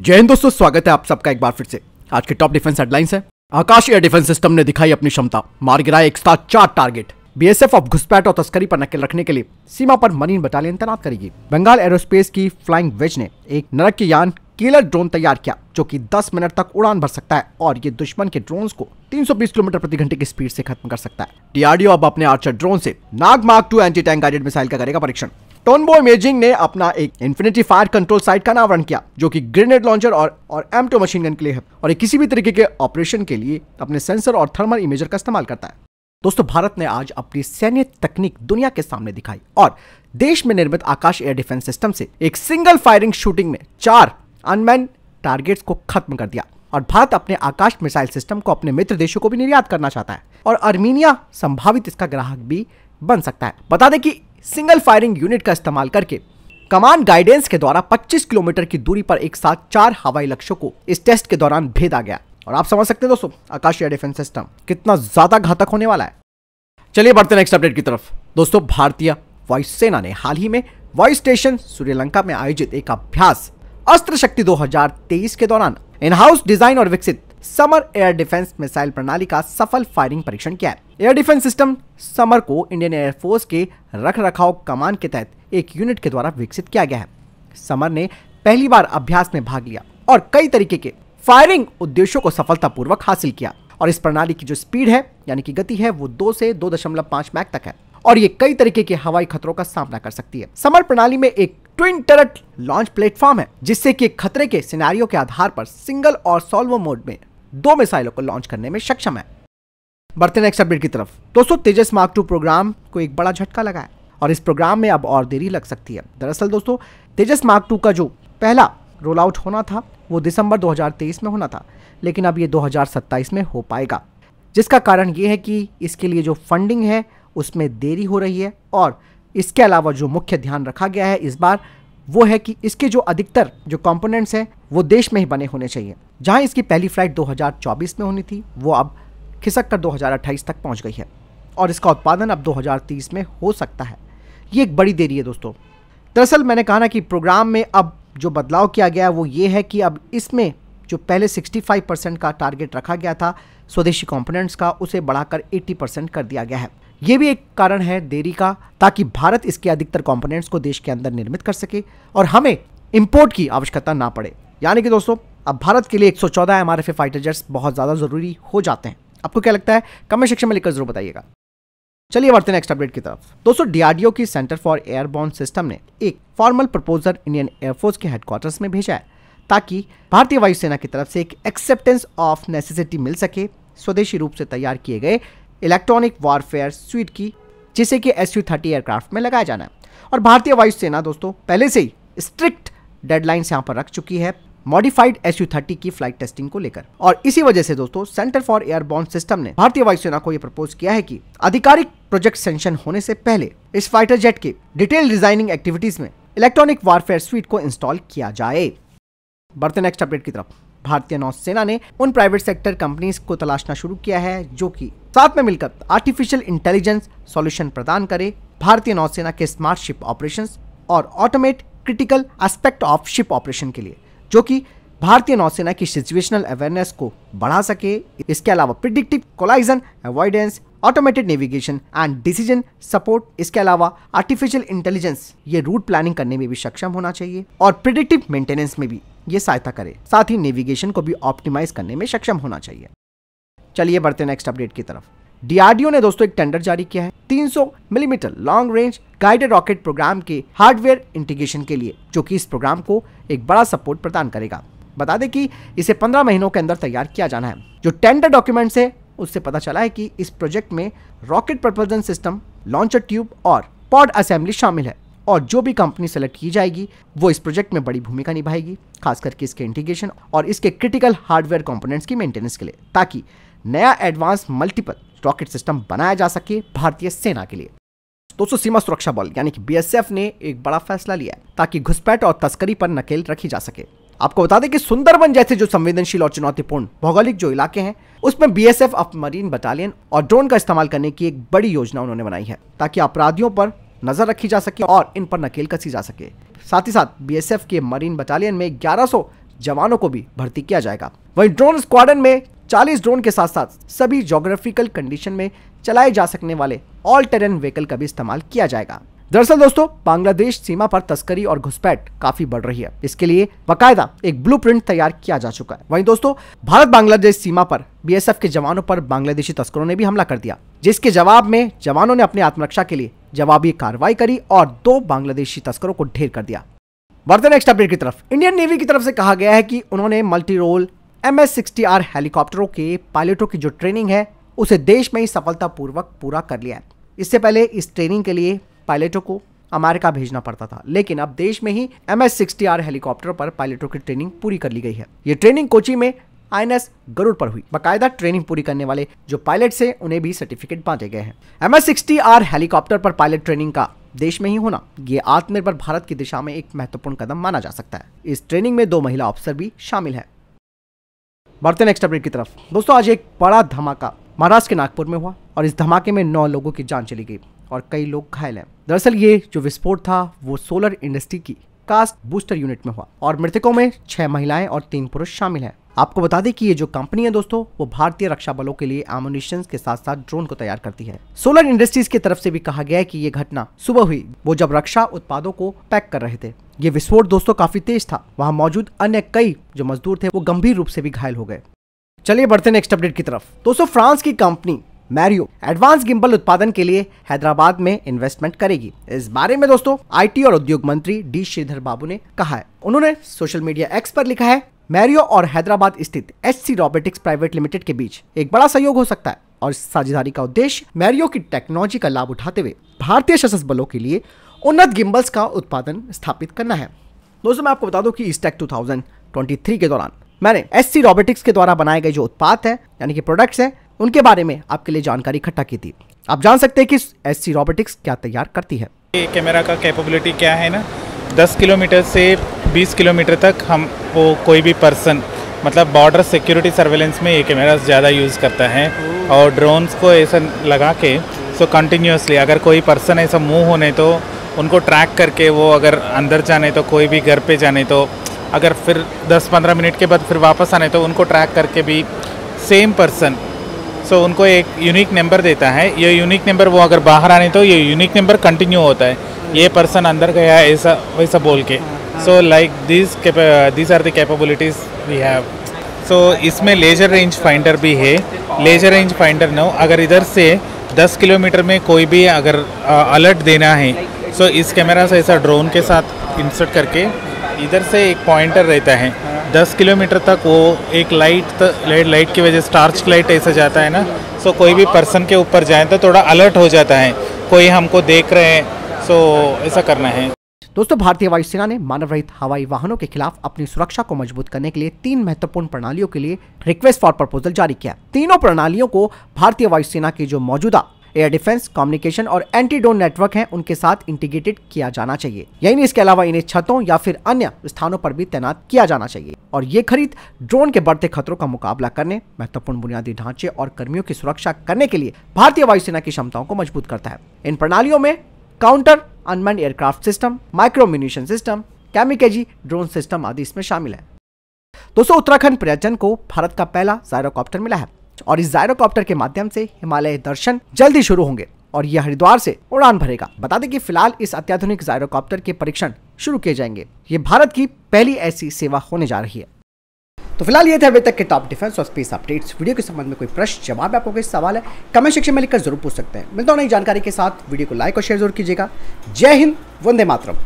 जय हिंद दोस्तों, स्वागत है आप सबका एक बार फिर से। आज के टॉप डिफेंस हेडलाइंस है। आकाश एयर डिफेंस सिस्टम ने दिखाई अपनी क्षमता, मार गिराए एक साथ 4 टारगेट। बीएसएफ अब घुसपैठ और तस्करी पर नकेल रखने के लिए सीमा पर मरीन बटालियन तैनात करेगी। बंगाल एरोस्पेस की फ्लाइंग वेज ने एक नरक के यान किलर ड्रोन तैयार किया जो कि 10 मिनट तक उड़ान भर सकता है और ये दुश्मन के ड्रोन्स को 320 किलोमीटर प्रति घंटे की स्पीड से खत्म कर सकता है। डीआरडीओ अब अपने आर्चर ड्रोन से Nag mark 2 anti tank guided missile का करेगा परीक्षण। टोनबो इमेजिंग ने अपना एक इन्फिनिटी फायर कंट्रोल साइट का अनावरण किया जो कि ग्रेनेड लॉन्चर और M2 मशीन गन के लिए है और ये किसी भी तरीके के ऑपरेशन के लिए अपने सेंसर और थर्मल इमेजर का इस्तेमाल करता है। दोस्तों, भारत ने आज अपनी सैन्य तकनीक दुनिया के सामने दिखाई और देश में निर्मित आकाश एयर डिफेंस सिस्टम से एक सिंगल फायरिंग शूटिंग में 4 अनमैन्ड टारगेट्स को खत्म कर दिया। और भारत अपने आकाश मिसाइल सिस्टम को अपने मित्र देशों को भी निर्यात करना चाहता है और अर्मीनिया संभावित इसका ग्राहक भी बन सकता है। बता दें कि सिंगल फायरिंग यूनिट का इस्तेमाल करके कमांड गाइडेंस के द्वारा 25 किलोमीटर की दूरी पर एक साथ 4 हवाई लक्ष्यों को इस टेस्ट के दौरान भेदा गया। और आप समझ सकते हैं दोस्तों, आकाश एयर डिफेंस सिस्टम कितना ज्यादा घातक होने वाला है। चलिए बढ़ते हैं नेक्स्ट अपडेट की तरफ। दोस्तों, भारतीय वायुसेना ने हाल ही में वायु स्टेशन श्रीलंका में आयोजित एक अभ्यास अस्त्र शक्ति 2023 के दौरान इन हाउस डिजाइन और विकसित समर एयर डिफेंस मिसाइल प्रणाली का सफल फायरिंग परीक्षण किया है। एयर डिफेंस सिस्टम समर को इंडियन एयरफोर्स के रखरखाव कमान के तहत एक यूनिट के द्वारा विकसित किया गया है। समर ने पहली बार अभ्यास में भाग लिया और कई तरीके के फायरिंग उद्देश्यों को सफलतापूर्वक हासिल किया। और इस प्रणाली की जो स्पीड है यानी कि गति है वो 2 से 2.5 मैक तक है और ये कई तरीके के हवाई खतरों का सामना कर सकती है। समर प्रणाली में एक ट्विन टरट लॉन्च प्लेटफॉर्म है जिससे कि खतरे के सिनेरियो के आधार पर सिंगल और सॉल्वो मोड में 2 मिसाइलों को लॉन्च करने में सक्षम है। बढ़ते नेक्स्ट अपडेट की तरफ। दोस्तों, तेजस मार्क 2 प्रोग्राम को एक बड़ा झटका लगा है और इस प्रोग्राम में अब और देरी लग सकती है। दरअसल दोस्तों, तेजस मार्क 2 का जो पहला रोल आउट होना था वो दिसंबर 2023 में होना था, लेकिन अब ये 2027 में हो पाएगा। जिसका कारण ये है कि इसके लिए जो फंडिंग है उसमें देरी हो रही है और इसके अलावा जो मुख्य ध्यान रखा गया है इस बार वो है कि इसके जो अधिकतर जो कंपोनेंट्स हैं वो देश में ही बने होने चाहिए। जहां इसकी पहली फ्लाइट 2024 में होनी थी वो अब खिसक कर 2028 तक पहुंच गई है और इसका उत्पादन अब 2030 में हो सकता है। ये एक बड़ी देरी है दोस्तों। दरअसल मैंने कहा ना कि प्रोग्राम में अब जो बदलाव किया गया वो ये है कि अब इसमें जो पहले 65% का टारगेट रखा गया था स्वदेशी कंपोनेंट्स का, उसे बढ़ाकर 80% कर दिया गया है। ये भी एक कारण है देरी का, ताकि भारत इसके अधिकतर कंपोनेंट्स को देश के अंदर निर्मित कर सके और हमें इंपोर्ट की आवश्यकता ना पड़े। यानी कि दोस्तों, अब भारत के लिए 114 MRFA फाइटर जेट्स बहुत ज़्यादा ज़रूरी हो जाते हैं। आपको क्या लगता है? कमेंट सेक्शन में लिखकर जरूर बताइएगा। चलिए बढ़ते हैं नेक्स्ट अपडेट की तरफ। दोस्तों, डीआरडीओ की सेंटर फॉर एयरबॉर्न सिस्टम ने एक फॉर्मल प्रपोजल इंडियन एयरफोर्स के हेडक्वार्टर्स में भेजा है ताकि भारतीय वायुसेना की तरफ से एक एक्सेप्टेंस ऑफ नेसेसिटी मिल सके स्वदेशी रूप से तैयार किए गए इलेक्ट्रॉनिक वॉरफेयर स्वीट की, जिसे कि Su-30 एयरक्राफ्ट में लगाया जाना है। और भारतीय वायुसेना दोस्तों पहले से ही स्ट्रिक्ट डेडलाइंस यहां पर रख चुकी है मॉडिफाइड Su-30 की फ्लाइट टेस्टिंग को लेकर। और इसी वजह से दोस्तों सेंटर फॉर एयरबॉर्न सिस्टम ने भारतीय वायुसेना को यह प्रपोज किया है कि आधिकारिक प्रोजेक्ट सैंक्शन होने से पहले इस फाइटर जेट के डिटेल डिजाइनिंग एक्टिविटीज में इलेक्ट्रॉनिक वॉरफेयर स्वीट को इंस्टॉल किया जाए। बढ़ते नेक्स्ट अपडेट की तरफ। भारतीय नौसेना ने उन प्राइवेट सेक्टर कंपनीज को तलाशना शुरू किया है जो कि साथ में मिलकर आर्टिफिशियल इंटेलिजेंस सॉल्यूशन प्रदान करे भारतीय नौसेना के स्मार्ट शिप ऑपरेशंस और automate critical aspect of ship operation के लिए, जो कि भारतीय नौसेना की सिचुएशनल अवेयरनेस को बढ़ा सके। इसके अलावा predictive collision avoidance, automated navigation and decision support, इसके अलावा आर्टिफिशियल इंटेलिजेंस ये रूट प्लानिंग करने में भी सक्षम होना चाहिए और प्रिडिक्टिव मेंटेनेंस में भी ये सहायता करे। साथ ही नेविगेशन को भी ऑप्टिमाइज करने में सक्षम होना चाहिए। चलिए बढ़ते नेक्स्ट अपडेट की तरफ। डीआरडीओ ने दोस्तों एक टेंडर जारी किया है 300 millimetre long range guided rocket programme के हार्डवेयर इंटीग्रेशन के लिए, जो कि इस प्रोग्राम को एक बड़ा सपोर्ट प्रदान करेगा। बता दें कि इसे 15 महीनों के अंदर तैयार किया जाना है। जो टेंडर डॉक्यूमेंट है उससे पता चला है कि इस प्रोजेक्ट में रॉकेट प्रपोजन सिस्टम, लॉन्चर ट्यूब और पॉड असेंबली शामिल है और जो भी कंपनी सेलेक्ट की जाएगी वो इस प्रोजेक्ट में बड़ी भूमिका निभाएगी, खास करके इसके इंटीग्रेशन और इसके क्रिटिकल हार्डवेयर कंपोनेंट्स की मेंटेनेंस के लिए, ताकि नया एडवांस मल्टीपल रॉकेट सिस्टम बनाया जा सके भारतीय सेना के लिए। दोस्तों, सीमा सुरक्षा बल यानी कि बीएसएफ ने एक बड़ा फैसला लिया है ताकि घुसपैठ और तस्करी पर नकेल रखी जा सके। आपको बता दें कि सुंदरबन जैसे जो संवेदनशील और चुनौतीपूर्ण भौगोलिक जो इलाके हैं उसमें बीएसएफ अब मरीन बटालियन और ड्रोन का इस्तेमाल करने की एक बड़ी योजना उन्होंने बनाई है ताकि अपराधियों पर नजर रखी जा सके और इन पर नकेल कसी जा सके। साथ ही साथ बीएसएफ के मरीन बटालियन में 1100 जवानों को भी भर्ती किया जाएगा। वहीं ड्रोन स्क्वाड्रन में 40 ड्रोन के साथ साथ सभी ज्योग्राफिकल कंडीशन में चलाए जा सकने वाले ऑल टेरेन व्हीकल का भी इस्तेमाल किया जाएगा। दरअसल दोस्तों, बांग्लादेश सीमा पर तस्करी और घुसपैठ काफी बढ़ रही है। इसके लिए बाकायदा एक ब्लूप्रिंट तैयार किया जा चुका है। वहीं दोस्तों, भारत बांग्लादेश सीमा पर बीएसएफ के जवानों पर बांग्लादेशी तस्करों ने भी हमला कर दिया, जिसके जवाब में जवानों ने अपनी आत्मरक्षा के लिए जवाबी कार्रवाई करी और 2 बांग्लादेशी तस्करों को ढेर कर दिया। बढ़ते नेक्स्ट अपडेट की तरफ। इंडियन नेवी की तरफ से कहा गया है कि उन्होंने मल्टी रोल MS-60R हेलीकॉप्टरों के पायलटों की जो ट्रेनिंग है उसे देश में ही सफलतापूर्वक पूरा कर लिया है। इससे पहले इस ट्रेनिंग के लिए पायलटों को अमेरिका भेजना पड़ता था, लेकिन अब देश में ही MS-60R हेलीकॉप्टर पर पायलटों की ट्रेनिंग पूरी कर ली गई है। ये ट्रेनिंग कोची में INS गरुड़ पर हुई। बाकायदा ट्रेनिंग पूरी करने वाले जो पायलट है उन्हें भी सर्टिफिकेट बांटे गए हैं। MS-60R हेलीकॉप्टर पर पायलट ट्रेनिंग का देश में ही होना ये आत्मनिर्भर भारत की दिशा में एक महत्वपूर्ण कदम माना जा सकता है। इस ट्रेनिंग में 2 महिला अफसर भी शामिल है। बढ़ते नेक्स्ट अपडेट की तरफ। दोस्तों, आज एक बड़ा धमाका महाराष्ट्र के नागपुर में हुआ और इस धमाके में 9 लोगों की जान चली गई और कई लोग घायल हैं। दरअसल ये जो विस्फोट था वो सोलर इंडस्ट्री की कास्ट बूस्टर यूनिट में हुआ और मृतकों में 6 महिलाएं और 3 पुरुष शामिल हैं। आपको बता दें कि ये जो कंपनी है दोस्तों, वो भारतीय रक्षा बलों के लिए एमुनिशन के साथ साथ ड्रोन को तैयार करती है। सोलर इंडस्ट्रीज की तरफ से भी कहा गया है कि ये घटना सुबह हुई, वो जब रक्षा उत्पादों को पैक कर रहे थे। ये विस्फोट दोस्तों काफी तेज था। वहाँ मौजूद अन्य कई जो मजदूर थे वो गंभीर रूप से भी घायल हो गए। चलिए बढ़ते नेक्स्ट अपडेट की तरफ। दोस्तों, फ्रांस की कंपनी मैरियो एडवांस गिम्बल उत्पादन के लिए हैदराबाद में इन्वेस्टमेंट करेगी। इस बारे में दोस्तों IT और उद्योग मंत्री डी श्रीधर बाबू ने कहा है। उन्होंने सोशल मीडिया X पर लिखा है, मैरियो और हैदराबाद स्थित HC रोबोटिक्स प्राइवेट लिमिटेड के बीच एक बड़ा सहयोग हो सकता है और इस साझेदारी का उद्देश्य मैरियो की टेक्नोलॉजी का लाभ उठाते हुए भारतीय सशस्त्र बलों के लिए उन्नत गिम्बल्स का उत्पादन स्थापित करना है। दोस्तों, मैं आपको बता दूं कि ईस्टेक 2023 के दौरान मैंने HC रोबोटिक्स के द्वारा बनाए गए जो उत्पाद है यानी कि प्रोडक्ट्स हैं उनके बारे में आपके लिए जानकारी इकट्ठा की थी। आप जान सकते हैं कि HC रोबोटिक्स क्या तैयार करती है। ये कैमरा का कैपेबिलिटी क्या है ना, 10 किलोमीटर से 20 किलोमीटर तक हम वो कोई भी पर्सन मतलब बॉर्डर सिक्योरिटी सर्वेलेंस में ये कैमरा ज़्यादा यूज़ करता है और ड्रोन्स को ऐसा लगा के सो कंटिन्यूसली अगर कोई पर्सन ऐसा मूव होने तो उनको ट्रैक करके वो अगर अंदर जाने तो कोई भी घर पे जाने तो अगर फिर 10-15 मिनट के बाद फिर वापस आने तो उनको ट्रैक करके भी सेम पर्सन सो उनको एक यूनिक नंबर देता है। ये यूनिक नंबर वो अगर बाहर आने तो ये यूनिक नंबर कंटिन्यू होता है, ये पर्सन अंदर गया ऐसा वैसा बोल के। So like this are the capabilities we have. So इसमें लेजर रेंज फाइंडर भी है। लेजर रेंज फाइंडर नो अगर इधर से 10 किलोमीटर में कोई भी अगर अलर्ट देना है सो इस कैमरा से ऐसा ड्रोन के साथ इंसर्ट करके इधर से एक पॉइंटर रहता है 10 किलोमीटर तक वो एक लाइट की वजह से टार्च लाइट ऐसा जाता है ना, सो कोई भी पर्सन के ऊपर जाए तो थोड़ा अलर्ट हो जाता है, कोई हमको देख रहे हैं, सो ऐसा करना है। दोस्तों, भारतीय वायुसेना ने मानव रहित हवाई वाहनों के खिलाफ अपनी सुरक्षा को मजबूत करने के लिए 3 महत्वपूर्ण प्रणालियों के लिए रिक्वेस्ट फॉर प्रपोजल जारी किया। तीनों प्रणालियों को भारतीय वायुसेना की जो मौजूदा एयर डिफेंस, कम्युनिकेशन और एंटी ड्रोन नेटवर्क हैं उनके साथ इंटीग्रेटेड किया जाना चाहिए। यही नहीं, इसके अलावा इन्हें छतों या फिर अन्य स्थानों पर भी तैनात किया जाना चाहिए। और ये खरीद ड्रोन के बढ़ते खतरों का मुकाबला करने, महत्वपूर्ण बुनियादी ढांचे और कर्मियों की सुरक्षा करने के लिए भारतीय वायुसेना की क्षमताओं को मजबूत करता है। इन प्रणालियों में counter unmanned aircraft system, micro munition system, kamikaze drone system आदि इसमें शामिल है। दोस्तों, उत्तराखंड पर्यटन को भारत का पहला जायरोकॉप्टर मिला है और इस जायरोकॉप्टर के माध्यम से हिमालय दर्शन जल्दी शुरू होंगे और यह हरिद्वार से उड़ान भरेगा। बता दें कि फिलहाल इस अत्याधुनिक जायरोकॉप्टर के परीक्षण शुरू किए जाएंगे। ये भारत की पहली ऐसी सेवा होने जा रही है। तो फिलहाल ये थे अभी तक के टॉप डिफेंस और स्पेस अपडेट्स। वीडियो के संबंध में कोई प्रश्न, जवाब, आपको कोई सवाल है, कमेंट सेक्शन में लिखकर जरूर पूछ सकते हैं। मिलता हूं नई जानकारी के साथ। वीडियो को लाइक और शेयर जरूर कीजिएगा। जय हिंद, वंदे मातरम।